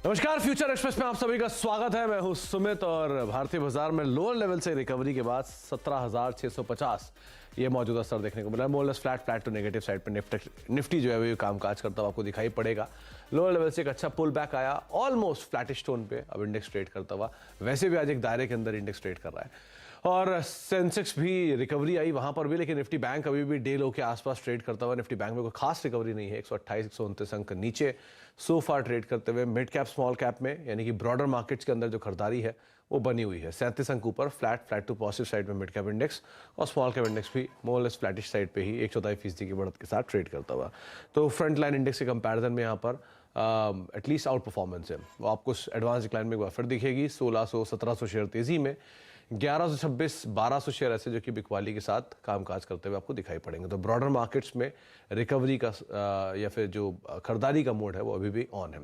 नमस्कार, future express में आप सभी का स्वागत है। मैं हूं सुमित और भारतीय बाजार में लोअर लेवल से रिकवरी के बाद 17,650 ये मौजूदा स्तर देखने को मिला है। मोरलेस फ्लैट टू नेगेटिव साइड पर निफ्टी जो है वो कामकाज करता हुआ आपको दिखाई पड़ेगा। लोअर लेवल से एक अच्छा पुल बैक आया, ऑलमोस्ट फ्लैटिश टोन पे अब इंडेक्स ट्रेड करता हुआ। वैसे भी आज एक दायरे के अंदर इंडेक्स ट्रेड कर रहा है और सेंसेक्स भी रिकवरी आई वहां पर भी, लेकिन निफ्टी बैंक अभी भी डे लो के आसपास ट्रेड करता हुआ। निफ्टी बैंक में कोई खास रिकवरी नहीं है, 128 129 अंक नीचे सो फार ट्रेड करते हुए। मिड कैप स्मॉल कैप में यानी कि ब्रॉडर मार्केट्स के अंदर जो खरीदारी है वो बनी हुई है। 37 अंक ऊपर फ्लैट टू पॉजिटिव साइड में मिड कैप इंडेक्स और स्मॉल कैप इंडेक्स भी मोरलेस फ्लैटिश साइड पे ही 1/4% की बढ़त के साथ ट्रेड करता हुआ। तो फ्रंट लाइन इंडेक्स के कंपैरिजन में यहाँ पर एटलीस्ट आउट परफॉर्मेंस है। वो आपको एडवांस डिक्लाइन में एक बार फिर दिखेगी। 1600-1700 शेयर तेजी में, 1126-1200 शेयर ऐसे जो कि बिकवाली के साथ कामकाज करते हुए आपको दिखाई पड़ेंगे। तो ब्रॉडर मार्केट्स में रिकवरी का या फिर जो खरीदारी का मोड है वो अभी भी ऑन है।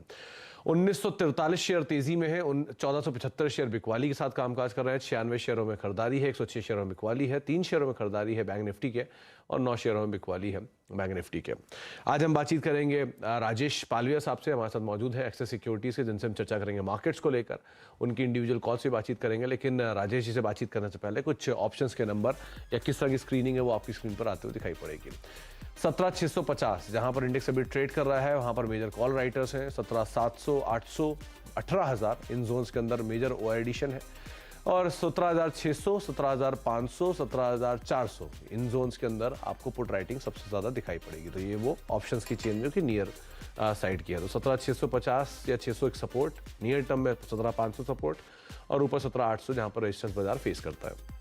1943 शेयर तेजी में है, 1475 शेयर बिकवाली के साथ कामकाज कर रहे हैं। 96 शेयरों में खरीदारी है, 106 शेयरों में बिकवाली है, 3 शेयरों में खरीदारी है बैंक निफ्टी के और 9 शेयरों में बिकवाली है बैंक निफ्टी के। आज हम बातचीत करेंगे राजेश पालविया साहब से, हमारे साथ मौजूद है एक्सेस सिक्योरिटीज के, जिनसे हम चर्चा करेंगे मार्केट्स को लेकर। उनकी इंडिविजुअल कॉल से बातचीत करेंगे, लेकिन राजेश जी से बातचीत करने से पहले कुछ ऑप्शंस के नंबर या किस तरह की स्क्रीनिंग है वो आपकी स्क्रीन पर आते हुए दिखाई पड़ेगी। 17,650 जहां पर इंडेक्स अभी ट्रेड कर रहा है वहां पर मेजर कॉल राइटर्स हैं। 17,700, 800, 18,000 इन जोन्स के अंदर मेजर ओ एडिशन है और 17,600, 17,500, 17,400 इन जोन्स के अंदर आपको पुट राइटिंग सबसे ज्यादा दिखाई पड़ेगी। तो ये वो ऑप्शंस की चेन जो कि नियर साइड की है। तो 17,650 या 600 एक सपोर्ट, नियर टर्म में 17,500 सपोर्ट और ऊपर 17,800 जहां पर रेजिस्टेंस बाजार फेस करता है।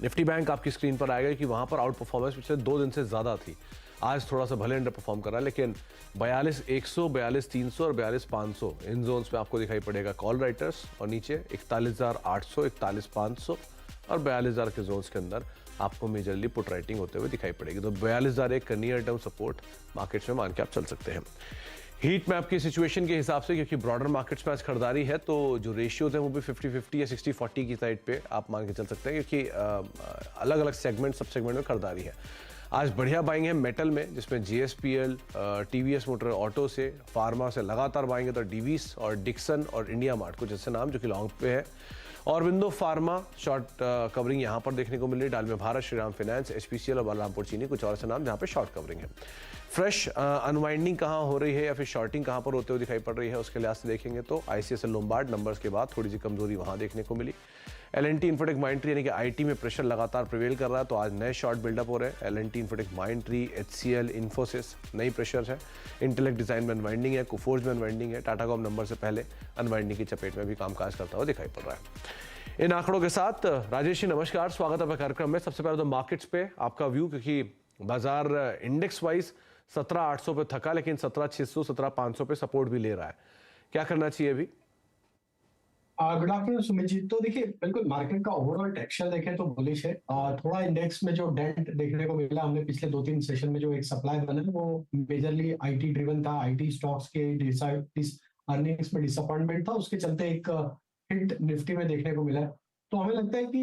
निफ्टी बैंक आपकी स्क्रीन पर आएगा कि वहां पर आउट परफॉर्मेंस पिछले 2 दिन से ज्यादा थी। आज थोड़ा सा भले अंडर परफॉर्म कर रहा है, लेकिन 42,100, 42,300 और 42,500 इन जोन्स पे आपको दिखाई पड़ेगा कॉल राइटर्स और नीचे 41,800, 41,500 और 42,000 के जोन्स के अंदर आपको मेजरली पुट राइटिंग होते हुए दिखाई पड़ेगी। तो 42,000 एक नियर टर्म सपोर्ट मार्केट्स में मान के आप चल सकते हैं। हीट मैप की सिचुएशन के हिसाब से, क्योंकि ब्रॉडर मार्केट्स में आज खरीदारी है, तो जो रेशियोज हैं वो भी 50-50 या 60-40 की साइड पे आप मान के चल सकते हैं, क्योंकि अलग अलग सेगमेंट सब सेगमेंट में खरीदारी है। आज बढ़िया बाइंग है मेटल में, जिसमें जीएसपीएल, टीवीएस मोटर ऑटो से, फार्मा से लगातार बाइंग है। तो डीवीस और डिक्सन और इंडिया मार्ट कुछ ऐसे नाम जो कि लॉन्ग पे है। और विंडो फार्मा शॉर्ट कवरिंग यहाँ पर देखने को मिल रही है। डालमिया भारत, श्रीराम फाइनेंस, एचपीसीएल और बलरामपुर चीनी कुछ और ऐसे नाम जहाँ पे शॉर्ट कवरिंग है। फ्रेश अनवाइंडिंग कहाँ हो रही है या फिर शॉर्टिंग कहाँ पर होते हुए दिखाई पड़ रही है, उसके लिहाज से देखेंगे तो आईसीआईसीआई लोम्बार्ड नंबर्स के बाद थोड़ी सी कमजोरी वहां देखने को मिली। एलएनटी इन्फोटेक माइंट्री यानी कि आईटी में प्रेशर लगातार प्रिवेल कर रहा है, तो आज नए शॉर्ट बिल्डअप हो रहे हैं। एलएनटी इन्फोटेक माइंट्री, एचसीएल, इन्फोसिस नई प्रेशर है। इंटेलेक्ट डिजाइन में अनवाइंडिंग है, कुफोर्ज में अनवाइंडिंग है। टाटा कॉम नंबर से पहले अनवाइंडिंग की चपेट में भी कामकाज करता हुआ दिखाई पड़ रहा है। इन आंकड़ों के साथ राजेश जी नमस्कार, स्वागत है कार्यक्रम में। सबसे पहले तो मार्केट्स पे आपका व्यू, क्योंकि बाजार इंडेक्स वाइज 17,800 पे थका, लेकिन 17,600, 17,500 पे सपोर्ट भी ले रहा है। क्या करना चाहिए अभी? Good afternoon Sumit ji. तो देखिए, बिल्कुल मार्केट का ओवरऑल टेक्सचर देखें तो बुलिश है। थोड़ा इंडेक्स में जो डेंट देखने को मिला हमने पिछले 2-3 सेशन में, जो एक सप्लाई बना है वो मेजरली आईटी ड्रिवन था। आईटी स्टॉक्स के अर्निंग्स में डिसअपॉइंटमेंट था, उसके चलते एक हिट निफ्टी में देखने को मिला है। तो हमें लगता है कि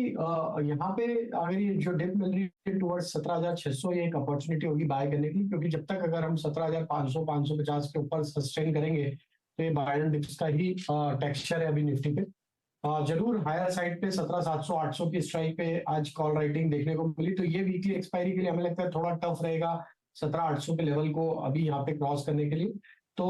यहाँ पे अगर ये जो डिप मिल रही है टुवर्ड्स 17,600, ये एक अपॉर्चुनिटी होगी बाय करने की, क्योंकि जब तक अगर हम 17,500, 550 के ऊपर सस्टेन करेंगे तो ये बाय एंड डिप्स का ही टेक्सचर है अभी निफ्टी पे। जरूर हायर साइड पे 17,700, 800 की स्ट्राइक पे आज कॉल राइटिंग देखने को मिली, तो ये वीकली एक्सपायरी के लिए हमें लगता है थोड़ा टफ रहेगा 17,800 के लेवल को अभी यहाँ पे क्रॉस करने के लिए। तो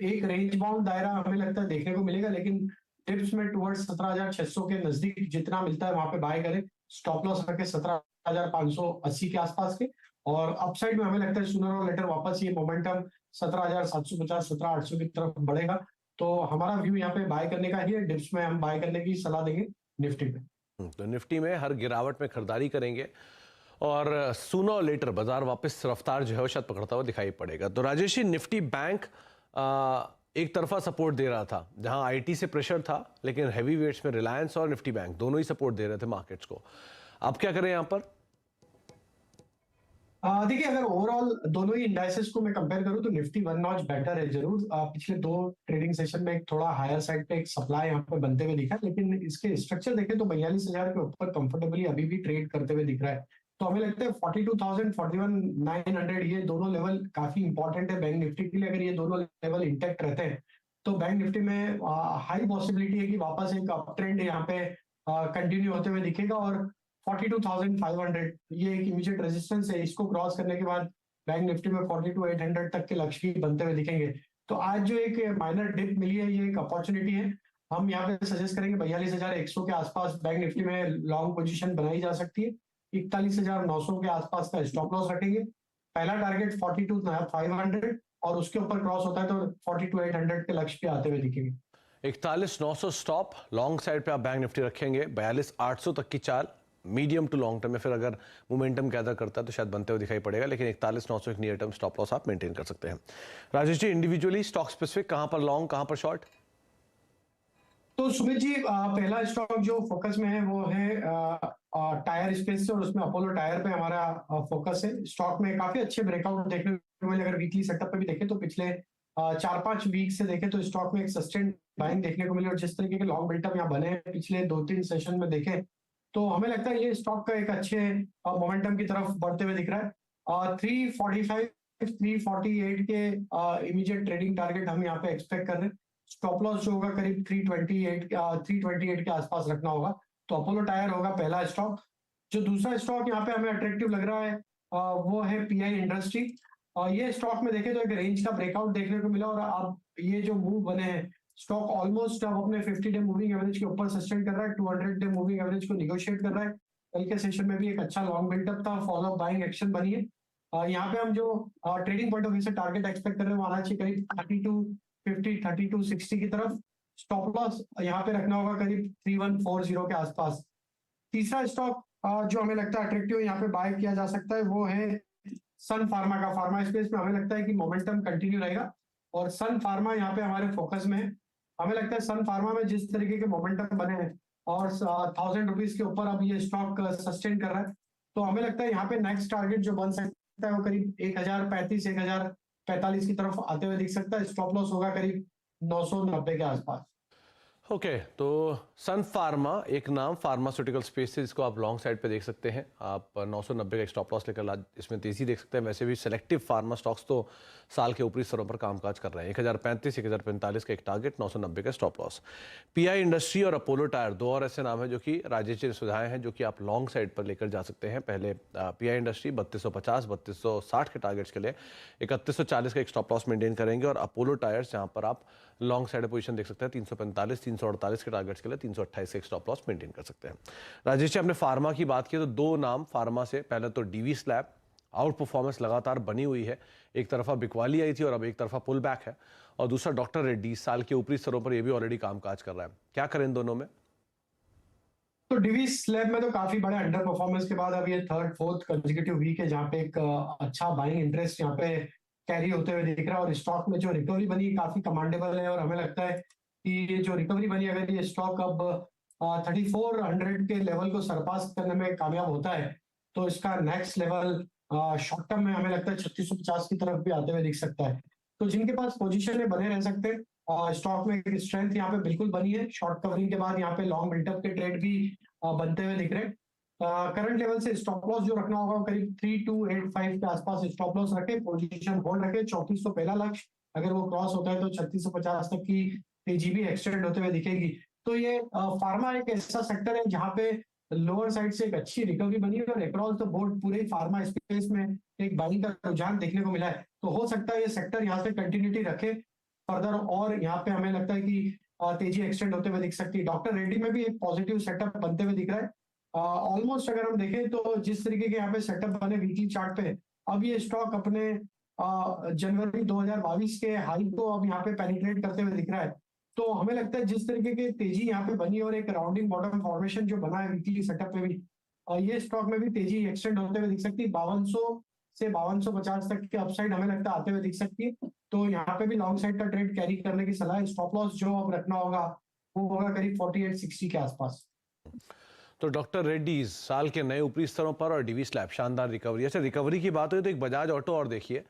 एक रेंज बाउंड दायरा हमें लगता है देखने को मिलेगा, लेकिन टिप्स में टुवर्ड्स 17,600 के नजदीक जितना मिलता है वहां पे बाय करें। स्टॉप लॉस रखे 17,580 के आसपास के, और अपसाइड में हमें लगता है सूनर और लेटर वापस ये मोमेंटम 17,750, 17,800 की तरफ बढ़ेगा। तो हमारा व्यू यहाँ पे बाय करने का ही है। डिप्स में हम बाय करने की सलाह देंगे निफ्टी पे। तो निफ्टी में हर गिरावट में खरीदारी करेंगे और सूनर और लेटर बाजार वापस रफ्तार जो है वो शायद पकड़ता हुआ दिखाई पड़ेगा। तो राजेश जी, निफ्टी बैंक एक तरफा सपोर्ट दे रहा था, जहां आईटी से प्रेशर था, लेकिन हैवी वेट्स में रिलायंस और निफ्टी बैंक दोनों ही सपोर्ट दे रहे थे मार्केट्स को। अब क्या करें यहां पर? देखिए, अगर ओवरऑल दोनों ही इंडाइसेस को मैं कंपेयर करूं तो निफ्टी वन नॉच बेटर है जरूर। पिछले 2 ट्रेडिंग सेशन में एक थोड़ा हायर साइड पे एक सप्लाई यहाँ पे बनते हुए दिखा, लेकिन इसके स्ट्रक्चर देखें तो 42,000 के ऊपर कंफर्टेबली अभी भी ट्रेड करते हुए दिख रहा है। तो हमें लगता है 42,000, 41,900 ये दोनों लेवल काफी इंपॉर्टेंट है बैंक निफ्टी के लिए। अगर ये दोनों लेवल इंटैक्ट रहते हैं तो बैंक निफ्टी में हाई पॉसिबिलिटी है कि वापस एक अप ट्रेंड यहाँ पे कंटिन्यू होते हुए दिखेगा, और 42,500 ये एक इमीडिएट रेजिस्टेंस है, इसको क्रॉस करने के बाद बैंक निफ्टी में 42,800 तक के लक्ष्य भी बनते हुए दिखेंगे। तो आज जो एक माइनर डिप मिली है, ये एक अपॉर्चुनिटी है। हम यहाँ पे सजेस्ट करेंगे 42,100 के आसपास बैंक निफ्टी में लॉन्ग पोजीशन बनाई जा सकती है। 41,900 के आसपास का स्टॉप लॉस रखेंगे। पहला टारगेट 42,500, और उसके ऊपर क्रॉस होता है तो 42,800 के लक्ष्य पे आते हुए दिखेंगे। 41,900 स्टॉप, लॉन्ग साइड पे आप बैंक निफ्टी रखेंगे। 42,800 तक की चाल मीडियम टू लॉन्ग टर्म में, फिर अगर मोमेंटम गैदर करता है तो शायद बनते हुए दिखाई पड़ेगा, लेकिन 41,900 एक नियर टर्म स्टॉप लॉस आप मेंटेन कर सकते हैं। Rajesh ji, individually stock specific कहां पर लॉन्ग, कहां पर शॉर्ट? तो सुमित जी, पहला स्टॉक जो फोकस में है वो है टायर स्पेस से, और उसमें अपोलो टायर पे हमारा फोकस है। स्टॉक में काफी अच्छे ब्रेकआउट देखने को मिले। अगर वीकली सेटअप पे भी देखें तो पिछले 4-5 वीक से देखें तो स्टॉक में एक सस्टेन बाइंग देखने को मिली, और जिस तरीके के लॉन्ग बिल्टअप यहाँ बने हैं पिछले 2-3 सेशन में देखें तो हमें लगता है ये स्टॉक का एक अच्छे मोमेंटम की तरफ बढ़ते हुए दिख रहा है। 345 348 के इमीडिएट ट्रेडिंग टारगेट हम यहाँ पे एक्सपेक्ट कर रहे हैं। स्टॉप लॉस जो होगा करीब 328 के आसपास रखना होगा। तो अपोलो टायर होगा पहला स्टॉक। जो दूसरा स्टॉक यहाँ पे हमें अट्रैक्टिव लग रहा है वो है पीआई इंडस्ट्री। ये स्टॉक में देखें तो एक रेंज का ब्रेकआउट देखने को मिला, और अब ये जो मूव बने हैं स्टॉक ऑलमोस्ट अब अपने 50 डे मूविंग एवरेज के ऊपर सस्टेन कर रहा है, 200 डे मूविंग एवरेज को निगोशिएट कर रहा है। कल के सेशन में भी एक अच्छा लॉन्ग बिल्डअप था, फॉलो बाइंग एक्शन बनी है। यहाँ पे हम जो ट्रेडिंग पॉइंट ऑफ व्यू से टारगेट एक्सपेक्ट कर रहे हैं वो आना चाहिए करीब 3250 3260 की तरफ। स्टॉप लॉस यहाँ पे रखना होगा करीब 3140 के आसपास। तीसरा स्टॉक जो हमें लगता है अट्रैक्टिव यहाँ पे बाय किया जा सकता है वो है सन फार्मा का। फार्मा स्पेस में हमें लगता है कि मोमेंटम कंटिन्यू रहेगा, और सन फार्मा यहाँ पे हमारे फोकस में है। हमें लगता है सन फार्मा में जिस तरीके के मोमेंटम बने हैं और 1,000 रुपीज के ऊपर अब ये स्टॉक सस्टेन कर रहा है, तो हमें लगता है यहाँ पे नेक्स्ट टारगेट जो बन सकता है वो करीब 1,035 1,045 की तरफ आते हुए दिख सकता है। स्टॉप लॉस होगा करीब 990 के आसपास। ओके, तो सन फार्मा एक नाम फार्मास्यूटिकल स्पेस से, जिसको आप लॉन्ग साइड पे देख सकते हैं। आप 990 का स्टॉप लॉस लेकर आज इसमें तेजी देख सकते हैं। वैसे भी सेलेक्टिव फार्मा स्टॉक्स तो साल के ऊपरी स्तरों पर कामकाज कर रहे हैं। 1,035 1,045 का एक टारगेट, 990 का स्टॉप लॉस। पीआई इंडस्ट्री और अपोलो टायर दो और ऐसे नाम हैं जो कि राजेश जी ने सुझाए हैं, जो कि आप लॉन्ग साइड पर लेकर जा सकते हैं। पहले पीआई इंडस्ट्री 3250 3260 के टारगेट्स के लिए 3140 का एक स्टॉप लॉस मेंटेन करेंगे, और अपोलो टायर्स जहां पर आप लॉन्ग साइड पोजीशन देख सकते हैं 345 348 के टारगेट्स के लिए 328 के स्टॉप लॉस मेंटेन कर सकते हैं। राजेश जी, आपने फार्मा की बात की तो दो नाम फार्मा से, पहले तो डीवी स्लैब, आउट परफॉर्मेंस लगातार बनी हुई है। एक तरफा बिकवाली आई थी और अब एक तरफा पुल बैक है, और दूसरा डॉक्टर रेड्डी साल के ऊपरी स्तरों पर यह भी ऑलरेडी कामकाज कर रहा है। क्या करें इन दोनों में? तो डिवी स्लैब में तो काफी बड़े अंडर परफॉर्मेंस के बाद अब ये थर्ड फोर्थ कंसेक्यूटिव वीक है जहाँ पे एक अच्छा बाइंग इंटरेस्ट यहाँ पे कैरी होते हुए दिख रहा है, और स्टॉक में जो रिकवरी बनी है काफी कमांडेबल है। और हमें लगता है कि ये जो रिकवरी बनी, अगर ये स्टॉक अब 3400 के लेवल को सरपास करने में कामयाब होता है तो इसका नेक्स्ट लेवल शॉर्ट टर्म में हमें लगता है 3650 की तरफ भी आते हुए दिख सकता है। तो जिनके पास पोजीशन है बने रह सकते हैं। स्टॉक में एक स्ट्रेंथ यहाँ पे बिल्कुल बनी है। शॉर्ट कवरिंग के बाद यहाँ पे लॉन्ग बिल्टअप के ट्रेड भी बनते हुए दिख रहे हैं। करंट लेवल से स्टॉप लॉस जो रखना होगा करीब 3285 के आसपास स्टॉप लॉस रखे, पोजीशन होल्ड रखे। 3400 पहला लक्ष्य, अगर वो क्रॉस होता है तो 3650 तक की तेजी भी एक्सटेंड होते हुए दिखेगी। तो ये फार्मा एक ऐसा सेक्टर है जहाँ पे लोअर साइड से एक अच्छी रिकवरी बनी है, और अक्रॉस द बोर्ड पूरे फार्मा स्पेस में एक बाइंग का रुझान देखने को मिला है। तो हो सकता है ये सेक्टर यहाँ से कंटिन्यूटी रखे फर्दर, और यहाँ पे हमें लगता है कि तेजी एक्सटेंड होते हुए दिख सकती है। डॉक्टर रेड्डी में भी एक पॉजिटिव सेटअप बनते हुए दिख रहा है। ऑलमोस्ट अगर हम देखें तो जिस तरीके के यहाँ पे सेटअप बने वीकली चार्ट पे, अब ये स्टॉक अपने जनवरी 2022 के हाई को अब यहाँ पे पेनिट्रेट करते हुए दिख रहा है। तो हमें लगता है जिस तरीके की तेजी यहाँ पे बनी और एक राउंडिंग बॉटम फॉर्मेशन जो बना है वीकली सेटअप पे भी, ये स्टॉक में भी तेजी एक्सटेंड होते हुए दिख सकती है। 5200 से 5250 तक के अपसाइड हमें लगता है आते हुए दिख सकती है। तो यहाँ पे भी लॉन्ग साइड का ट्रेड कैरी करने की सलाह है। स्टॉप लॉस जो अब रखना होगा वो होगा करीब 4860 के आसपास। तो डॉक्टर रेड्डीज साल के नए ऊपरी स्तरों पर, और डीवी स्लैब शानदार रिकवरी। अच्छा, रिकवरी की बात हुई तो एक बजाज ऑटो और देखिए,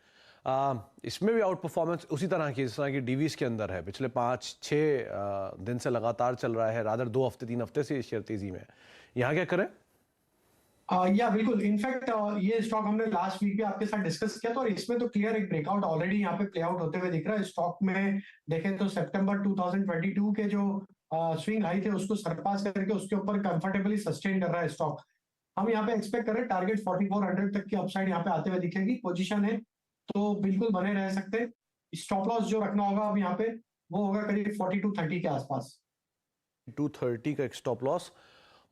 इसमें भी आउट परफॉर्मेंस उसी तरह की जिस तरह की डीवीज के अंदर है। पिछले 5-6 दिन से लगातार चल रहा है, रादर 2 हफ्ते 3 हफ्ते से शेयर तेजी में। यहाँ क्या करें? या बिल्कुल इनफैक्ट ये स्टॉक हमने लास्ट वीक भी आपके साथ डिस्कस किया था और इसमें तो क्लियर एक ब्रेकआउट ऑलरेडी यहाँ पे प्ले आउट होते हुए दिख रहा है। स्टॉक में देखें तो सितंबर 2022 के जो स्विंग हाई थे उसको सरपास करके उसके ऊपर कंफर्टेबली सस्टेन कर रहा है स्टॉक। हम यहाँ पे एक्सपेक्ट कर रहे हैं टारगेट 4400 तक की अपसाइड यहाँ पे आते हुए दिखेगी। पोजीशन है तो बिल्कुल बने रह सकते हैं। स्टॉप लॉस जो रखना होगा अब यहाँ पे वो होगा करीब 4230 के आसपास। 230 का एक स्टॉप लॉस।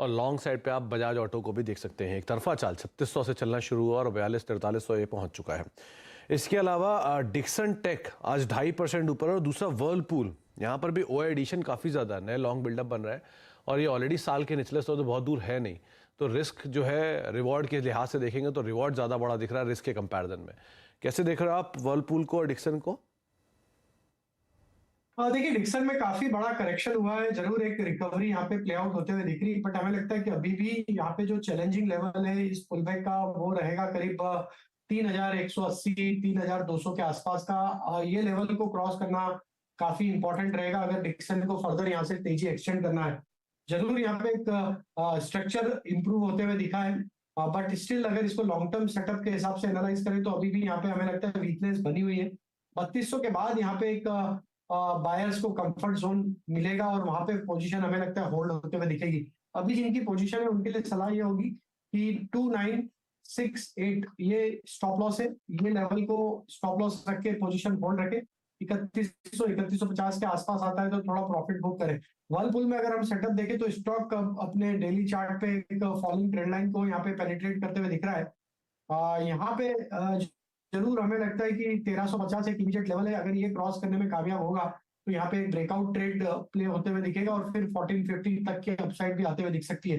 और लॉन्ग साइड पे आप बजाज ऑटो को भी देख सकते हैं, एक तरफा चाल 3600 से चलना शुरू हुआ और 42-4300 ये पहुंच चुका है। इसके अलावा डिक्सन टेक आज 2.5% ऊपर है और दूसरा वर्लपूल, यहाँ पर भी ओए एडिशन काफ़ी ज़्यादा नए लॉन्ग बिल्डअप बन रहा है और ये ऑलरेडी साल के निचले स्तर तो बहुत दूर है नहीं, तो रिस्क जो है रिवॉर्ड के लिहाज से देखेंगे तो रिवॉर्ड ज़्यादा बड़ा दिख रहा है रिस्क के कंपैरिजन में। कैसे देख रहे हो आप वर्लपूल को और डिक्सन को? देखिए डिक्सन में काफी बड़ा करेक्शन हुआ है, जरूर एक रिकवरी यहाँ पे प्ले आउट होते हुए दिख रही है, बट हमें लगता है कि अभी भी यहाँ पे जो चैलेंजिंग लेवल है इस पुल बैक का वो रहेगा करीब 3180 3200 के आसपास का। ये लेवल को क्रॉस करना काफी इंपॉर्टेंट रहेगा अगर डिक्सन को फर्दर यहाँ से तेजी एक्सटेंड करना है। जरूर यहाँ पे एक स्ट्रक्चर इंप्रूव होते हुए दिखा है, बट स्टिल अगर इसको लॉन्ग टर्म सेटअप के हिसाब से एनालाइज करें तो अभी भी यहाँ पे हमें लगता है वीकनेस बनी हुई है। 3200 के बाद यहाँ पे एक बायर्स को कंफर्ट जोन मिलेगा और वहां पे पोजीशन हमें लगता है होल्ड होते हुए दिखेगी। अभी जिनकी पोजीशन है उनके लिए सलाह ये होगी कि 2968 ये स्टॉप लॉस है, ये लेवल को स्टॉप लॉस रख के पोजीशन होल्ड रखे। 3150 के आसपास आता है तो थोड़ा प्रॉफिट बुक करें। वर्लपूल में अगर हम सेटअप देखें तो स्टॉक अपने डेली चार्ट पे एक फॉलिंग ट्रेंड लाइन को यहाँ पे पेनिट्रेट करते हुए दिख रहा है। यहाँ पे जरूर हमें लगता है कि 1350 एक इमीडिएट लेवल है, अगर ये क्रॉस करने में कामयाब होगा तो यहाँ पे एक ब्रेकआउट ट्रेड प्ले होते हुए दिखेगा और फिर 1450 तक के अपसाइड भी आते हुए दिख सकती है।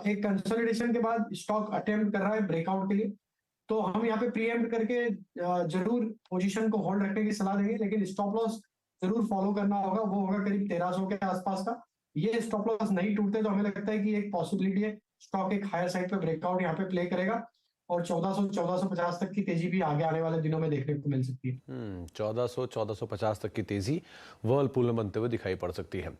एक कंसोलिडेशन के बाद स्टॉक अटेम्प्ट कर रहा है ब्रेकआउट के लिए, तो हम यहाँ पे प्रीएम्प्ट करके जरूर पोजीशन को होल्ड रखने की सलाह देंगे, लेकिन स्टॉप लॉस जरूर फॉलो करना होगा, वो होगा करीब 1300 के आसपास का। ये स्टॉप लॉस नहीं टूटते तो हमें लगता है कि एक पॉसिबिलिटी है स्टॉक एक हायर साइड पे ब्रेकआउट यहाँ पे प्ले करेगा और 1400-1450 तक की तेजी भी आगे आने वाले दिनों में देखने को मिल सकती है। 1400-1450 तक की तेजी वर्लपूल में बनते हुए दिखाई पड़ सकती है।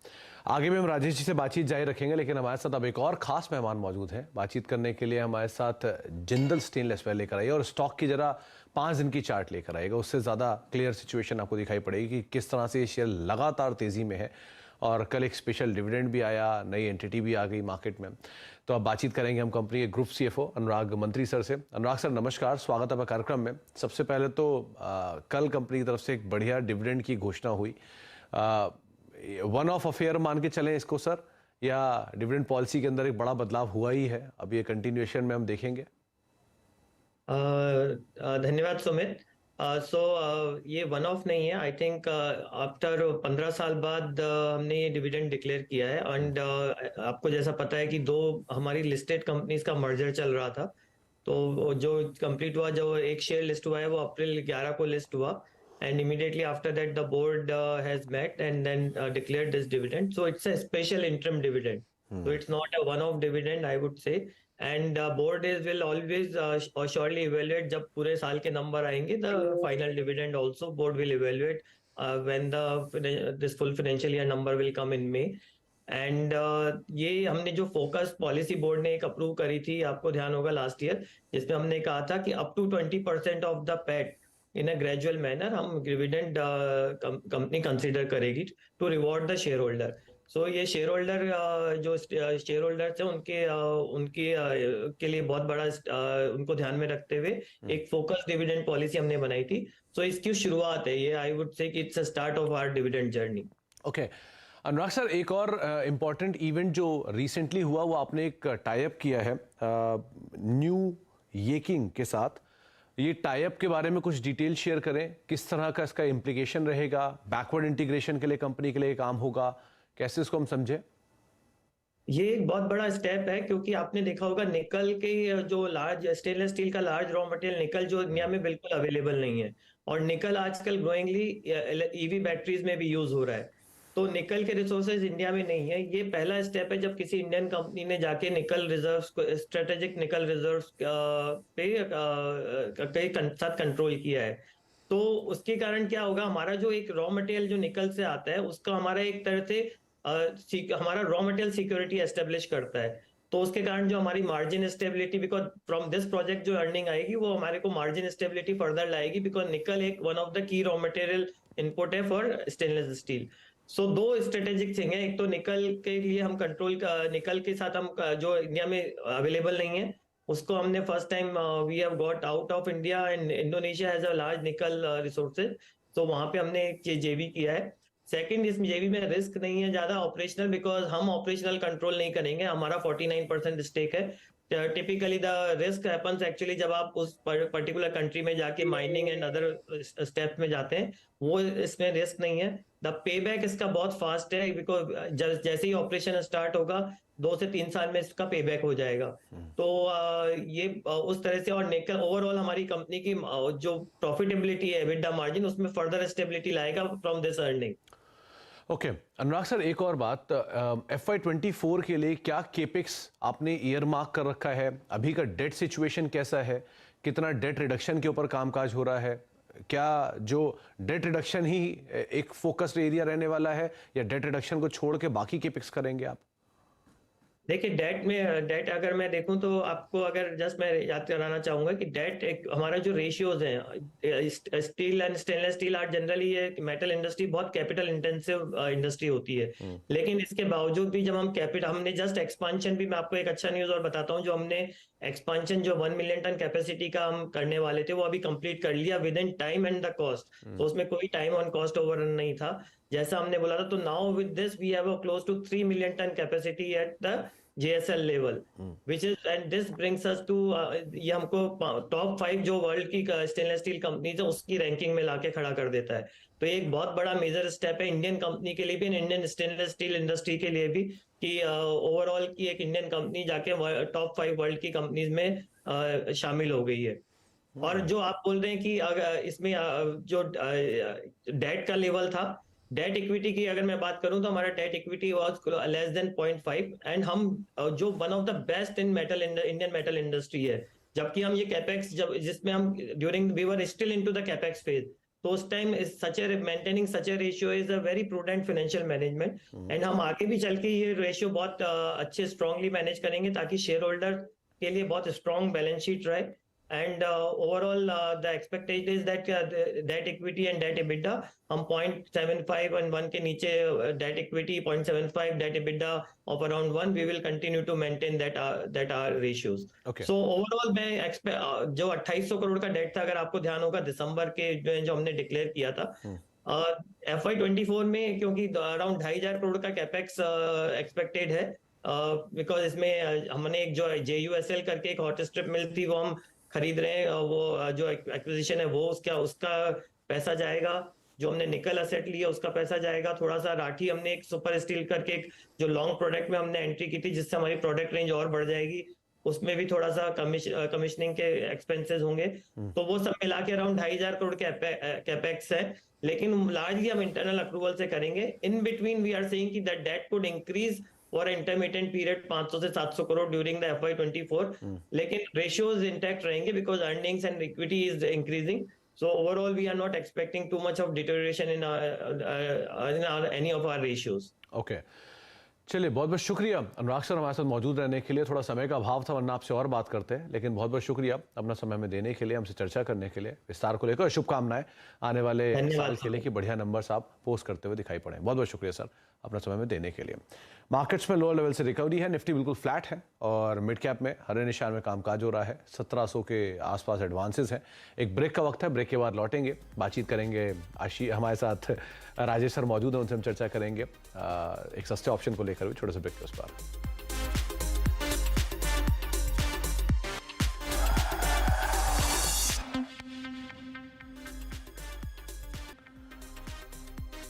आगे भी हम राजेश जी से बातचीत जारी रखेंगे, लेकिन हमारे साथ अब एक और खास मेहमान मौजूद हैं बातचीत करने के लिए। हमारे साथ जिंदल स्टेनलेस पे लेकर आइए और स्टॉक की जरा 5 दिन की चार्ट लेकर आएगा, उससे ज़्यादा क्लियर सिचुएशन आपको दिखाई पड़ेगी कि किस तरह से ये शेयर लगातार तेज़ी में है। और कल एक स्पेशल डिविडेंड भी आया, नई एंटिटी भी आ गई मार्केट में। तो अब बातचीत करेंगे हम कंपनी के ग्रुप सीएफओ अनुराग मंत्री सर से। अनुराग सर नमस्कार, स्वागत है आपका कार्यक्रम में। सबसे पहले तो कल कंपनी की तरफ से एक बढ़िया डिविडेंड की घोषणा हुई, वन ऑफ अफेयर मान के चलें इसको सर, या डिविडेंड पॉलिसी के अंदर एक बड़ा बदलाव हुआ ही है, अब ये कंटिन्यूएशन में हम देखेंगे? धन्यवाद सुमित। ये वन ऑफ नहीं है, आई थिंक आफ्टर 15 साल बाद हमने ये डिविडेंड डिक्लेयर किया है। एंड आपको जैसा पता है कि दो हमारी लिस्टेड कंपनीज का मर्जर चल रहा था, तो जो कंप्लीट हुआ, जो एक शेयर लिस्ट हुआ है वो अप्रैल 11 को लिस्ट हुआ, and immediately after that the board has met and then declared this dividend. So it's a special interim dividend. So it's not a one-off dividend, I would say. And board will always surely evaluate जब पूरे साल के number आएंगे, the final dividend also board will evaluate when this full financial year number will come in May. And ये हमने जो focus policy board ने एक अप्रूव करी थी, आपको ध्यान होगा लास्ट ईयर, जिसमें हमने कहा था कि up to 20% of the PAT in a gradual manner हम डिविडेंड कंपनी कंसीडर करेगी to reward the share holder. So ये शेयर होल्डर जो शेयर होल्डर्स हैं उनके के लिए बहुत बड़ा उनको ध्यान में रखते हुए एक फोकस डिविडेंड पॉलिसी हमने बनाई थी। सो इसकी शुरुआत है ये, आई वुड से कि it's a start of our dividend journey. Okay Anurag sir, एक और इम्पॉर्टेंट इवेंट जो रिसेंटली हुआ वो आपने एक टाई अप किया है न्यू येकिंग के साथ। ये टाई अप के बारे में कुछ डिटेल शेयर करें, किस तरह का इसका इम्प्लीकेशन रहेगा, बैकवर्ड इंटीग्रेशन के लिए कंपनी के लिए काम होगा, कैसे इसको हम समझें? ये एक बहुत बड़ा स्टेप है, क्योंकि आपने देखा होगा निकल के जो लार्ज स्टेनलेस स्टील का लार्ज रॉ मटेरियल निकल जो इंडिया में बिल्कुल अवेलेबल नहीं है, और निकल आजकल ग्रोइंगली ईवी बैटरीज में भी यूज हो रहा है, तो निकल के रिसोर्सेज इंडिया में नहीं है। ये पहला स्टेप है जब किसी इंडियन कंपनी ने जाके निकल रिजर्व्स को, स्ट्रेटेजिक निकल रिजर्व्स पे के साथ कंट्रोल किया है। तो उसके कारण क्या होगा, हमारा जो एक रॉ मटेरियल जो निकल से आता है उसका हमारा एक तरह से हमारा रॉ मटेरियल सिक्योरिटी एस्टेब्लिश करता है। तो उसके कारण जो हमारी margin stability, because from this project जो अर्निंग आएगी वो हमारे को मार्जिन स्टेबिलिटी फर्दर लाएगी, बिकॉज निकल एक one of the key raw material input है फॉर स्टेनलेस स्टील। सो दो स्ट्रेटेजिक थिंग है, एक तो निकल के लिए हम कंट्रोल का, निकल के साथ हम जो इंडिया में अवेलेबल नहीं है उसको हमने first time we have got out of India, and Indonesia has a large nickel resources, तो वहां पे हमने एक जेवी किया है। सेकंड, इस जेवी में रिस्क नहीं है ज्यादा ऑपरेशनल, बिकॉज हम ऑपरेशनल कंट्रोल नहीं करेंगे, हमारा 49% स्टेक है। Typically the risk happens actually जब आप उस पर्टिकुलर कंट्री में जाके माइनिंग एंड अदर स्टेप में जाते हैं, वो इसमें रिस्क नहीं है। द पे बैक इसका बहुत फास्ट है, बिकॉज जैसे ही ऑपरेशन स्टार्ट होगा 2 से 3 साल में इसका पे बैक हो जाएगा। तो ये उस तरह से, और निकल ओवरऑल हमारी कंपनी की जो प्रॉफिटेबिलिटी है, एबिटा मार्जिन, उसमें फर्दर स्टेबिलिटी लाएगा from this earning. Okay Anurag sir, एक और बात, FY24 के लिए क्या केपिक्स आपने ईयर मार्क कर रखा है? अभी का डेट सिचुएशन कैसा है? कितना डेट रिडक्शन के ऊपर कामकाज हो रहा है? क्या जो डेट रिडक्शन ही एक फोकस्ड एरिया रहने वाला है, या डेट रिडक्शन को छोड़ के बाकी केपिक्स करेंगे आप? देखिए, डेट अगर मैं देखूं तो आपको, अगर जस्ट मैं याद कराना चाहूंगा कि डेट एक हमारा जो रेशियोज हैं, steel and stainless steel are generally, ये मेटल इंडस्ट्री बहुत कैपिटल इंटेंसिव इंडस्ट्री होती है, लेकिन इसके बावजूद भी जब हम हमने जस्ट एक्सपांशन भी, मैं आपको एक अच्छा न्यूज और बताता हूँ, जो हमने एक्सपांशन जो 1 मिलियन टन कैपेसिटी का हम करने वाले थे वो अभी कंप्लीट कर लिया with in time and the cost, तो उसमें कोई टाइम ऑन कॉस्ट ओवररन नहीं था जैसा हमने बोला था। तो now with this we have a close to 3 million ton capacity at the JSL level, which is, and this brings us to, ये हमको टॉप 5 जो वर्ल्ड की स्टेनलेस स्टील कंपनीज है उसकी रैंकिंग में लाके खड़ा कर देता है। तो एक बहुत बड़ा मेजर स्टेप है इंडियन कंपनी के लिए भी, इंडियन स्टेनलेस स्टील इंडस्ट्री के लिए भी, कि ओवरऑल की एक इंडियन कंपनी जाके टॉप 5 वर्ल्ड की कंपनीज में शामिल हो गई है। और जो आप बोल रहे हैं कि अगर इसमें जो डेट का लेवल था, डेट इक्विटी की अगर मैं बात करूं तो हमारा debt equity was less than 0.5, and हम जो one of the best in metal, Indian metal industry है, जबकि हम ये कैपेक्स जब जिसमें हम during we were still into the capex phase, तो उस time such a maintaining such a ratio is a very prudent financial management, and हम आगे भी चल के ये रेशियो बहुत अच्छे स्ट्रांगली मैनेज करेंगे ताकि शेयर होल्डर के लिए बहुत स्ट्रांग बैलेंस शीट रहे। And overall, the expectation is that debt equity and debt EBITDA, हम 0.75 and 1 के नीचे debt equity 0.75, debt EBITDA of around 1, we will continue to maintain that our ratios. Okay. So overall मैं जो 2800 करोड़ का date था, अगर आपको ध्यान होगा दिसंबर के जो हमने डिक्लेयर किया था, FY24 में क्योंकि अराउंड 2500 करोड़ का कैपेक्स एक्सपेक्टेड है, बिकॉज इसमें हमने एक जो JUSL करके एक हॉट स्ट्रिप मिल थी वो हम खरीद रहे हैं, वो जो एक्विजिशन है वो उसका पैसा जाएगा, जो हमने निकल असेट लिया उसका पैसा जाएगा, थोड़ा सा राठी हमने एक सुपर स्टील करके एक जो लॉन्ग प्रोडक्ट में हमने एंट्री की थी जिससे हमारी प्रोडक्ट रेंज और बढ़ जाएगी, उसमें भी थोड़ा सा कमीशनिंग के एक्सपेंसेस होंगे, तो वो सब मिला के अराउंड 2500 करोड़ के कैपेक्स है, लेकिन लार्जली हम इंटरनल अप्रूवल से करेंगे। In between we are saying कि दैट डेट कुड इंक्रीज और इंटरमीडिएट पीरियड 500 से 700 करोड़ ड्यूरिंग द FY24, लेकिन रेशियोज इंटैक्ट रहेंगे because earnings and equity is increasing, so overall we are not expecting too much of deterioration in any of our ratios. Okay, चलिए बहुत बहुत शुक्रिया अनुराग sir हमारे साथ मौजूद रहने के लिए। थोड़ा समय का अभाव था वरना आपसे और बात करते हैं, लेकिन बहुत बहुत शुक्रिया अपना समय में देने के लिए, हमसे चर्चा करने के लिए, विस्तार को लेकर शुभकामनाएं आने वाले साल के लिए कि बढ़िया नंबर्स आप पोस्ट करते हुए दिखाई पड़े। बहुत बहुत शुक्रिया सर अपना समय में देने के लिए। मार्केट्स में लोअर लेवल से रिकवरी है, निफ्टी बिल्कुल फ्लैट है और मिड कैप में हरे निशान में कामकाज हो रहा है, 1700 के आसपास एडवांसेस हैं। एक ब्रेक का वक्त है, ब्रेक के बाद लौटेंगे, बातचीत करेंगे। हमारे साथ राजेश सर मौजूद हैं, उनसे हम चर्चा करेंगे एक सस्ते ऑप्शन को लेकर भी, छोटे से ब्रेक के उस पर।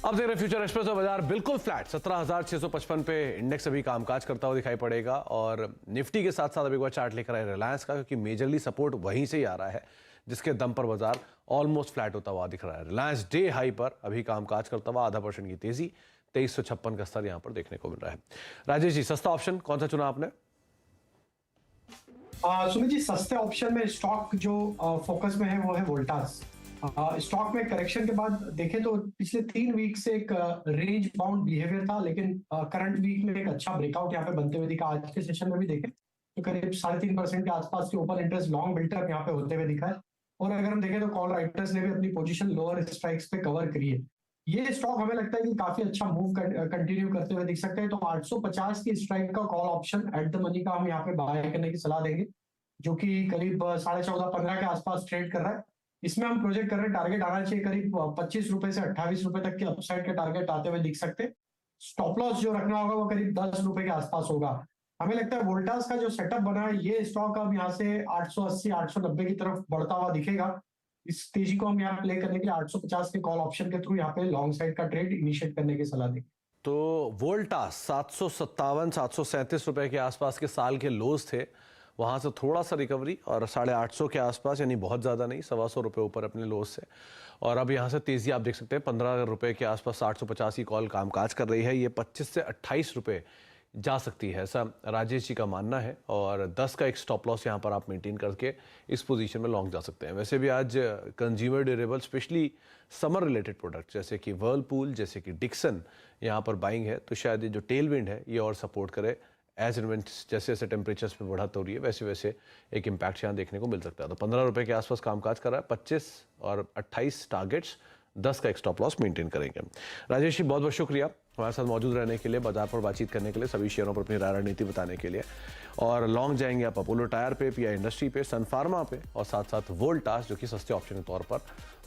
अब देख रहे फ्यूचर एक्सप्रेस बाजार बिल्कुल फ्लैट 17,655 पे इंडेक्स अभी कामकाज करता हुआ दिखाई पड़ेगा, और निफ्टी के साथ साथ अभी एक बार चार्ट लेकर आए रिलायंस का, क्योंकि मेजरली सपोर्ट वहीं से ही आ रहा है जिसके दम पर बाजार ऑलमोस्ट फ्लैट होता हुआ दिख रहा है। रिलायंस डे हाई पर अभी कामकाज करता हुआ 0.5% की तेजी, 2356 का स्तर यहां पर देखने को मिल रहा है। राजेश जी, सस्ता ऑप्शन कौन सा चुना आपने? सुमित जी, सस्ते ऑप्शन में स्टॉक जो फोकस में है वो है वोल्टास। स्टॉक में करेक्शन के बाद देखें तो पिछले 3 वीक से एक रेंज बाउंड बिहेवियर था, लेकिन करंट वीक में एक अच्छा ब्रेकआउट यहाँ पे बनते हुए दिखा। आज के सेशन में भी देखें तो करीब 3.5% के आसपास के ओपन इंटरेस्ट लॉन्ग बिल्टअप यहाँ पे होते हुए दिखा है। और अगर हम देखें तो कॉल राइटर्स ने भी अपनी पोजीशन लोअर स्ट्राइक्स पे कवर करी है। ये स्टॉक हमें लगता है कि काफी अच्छा मूव कंटिन्यू करते हुए दिख सकते हैं। तो 850 की स्ट्राइक का call option at the money का हम यहाँ पे बाय करने की सलाह देंगे, जो कि करीब 14.5-15 के आसपास ट्रेड कर रहा है। इसमें हम प्रोजेक्ट कर रहे हैं टारगेट आना चाहिए करीब 25 रुपए से 28 रुपए तक के अपसाइड के टारगेट आते हुए दिख सकते हैं। स्टॉप लॉस जो रखना होगा वो करीब 10 रुपए के आसपास होगा। हमें लगता है वोल्टास का जो सेटअप बना है, ये स्टॉक अब यहाँ से 880-890 की तरफ बढ़ता हुआ दिखेगा। इस तेजी को हम यहाँ प्ले करने के लिए 850 के कॉल ऑप्शन के थ्रू यहाँ पे लॉन्ग साइड का ट्रेड इनिशिएट करने की सलाह देंगे। तो वोल्टास 757-737 रुपए के आसपास के साल के लोज थे, वहां से थोड़ा सा रिकवरी और 850 के आसपास, यानी बहुत ज़्यादा नहीं, 125 रुपये ऊपर अपने लोज से। और अब यहाँ से तेज़ी आप देख सकते हैं, 15 रुपये के आसपास 850 की कॉल कामकाज कर रही है। ये 25 से 28 रुपये जा सकती है, ऐसा राजेश जी का मानना है। और 10 का एक स्टॉप लॉस यहाँ पर आप मेंटेन करके इस पोजीशन में लॉन्ग जा सकते हैं। वैसे भी आज consumer durable, specially summer related product जैसे कि वर्लपूल, जैसे कि डिक्सन, यहाँ पर बाइंग है। तो शायद ये जो टेल विंड है ये और सपोर्ट करे। एज इन्वेंट्स जैसे जैसे टेम्परेचर्स में बढ़त हो रही है, वैसे वैसे एक इम्पैक्ट यहाँ देखने को मिल सकता है। तो 15 रुपये के आसपास कामकाज कर रहा है। 25 और 28 टारगेट्स, 10 का एक स्टॉप लॉस मेंटेन करेंगे। राजेश जी, बहुत बहुत शुक्रिया हमारे साथ मौजूद रहने के लिए, बाजार पर बातचीत करने के लिए, सभी शेयरों पर अपनी राय रणनीति बताने के लिए। और लॉन्ग जाएंगे आप अपोलो टायर पे, पीआई इंडस्ट्री पे, सन फार्मा पे, और साथ साथ वोल्टास, जो कि सस्ते ऑप्शन के तौर पर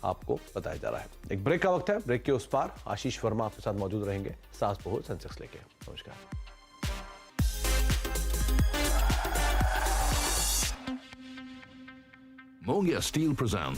आपको बताया जा रहा है। एक ब्रेक का वक्त है, ब्रेक के उस पार आशीष वर्मा आपके साथ मौजूद रहेंगे, सास बहू सेंसेक्स लेके। नमस्कार। Mongia Steel presents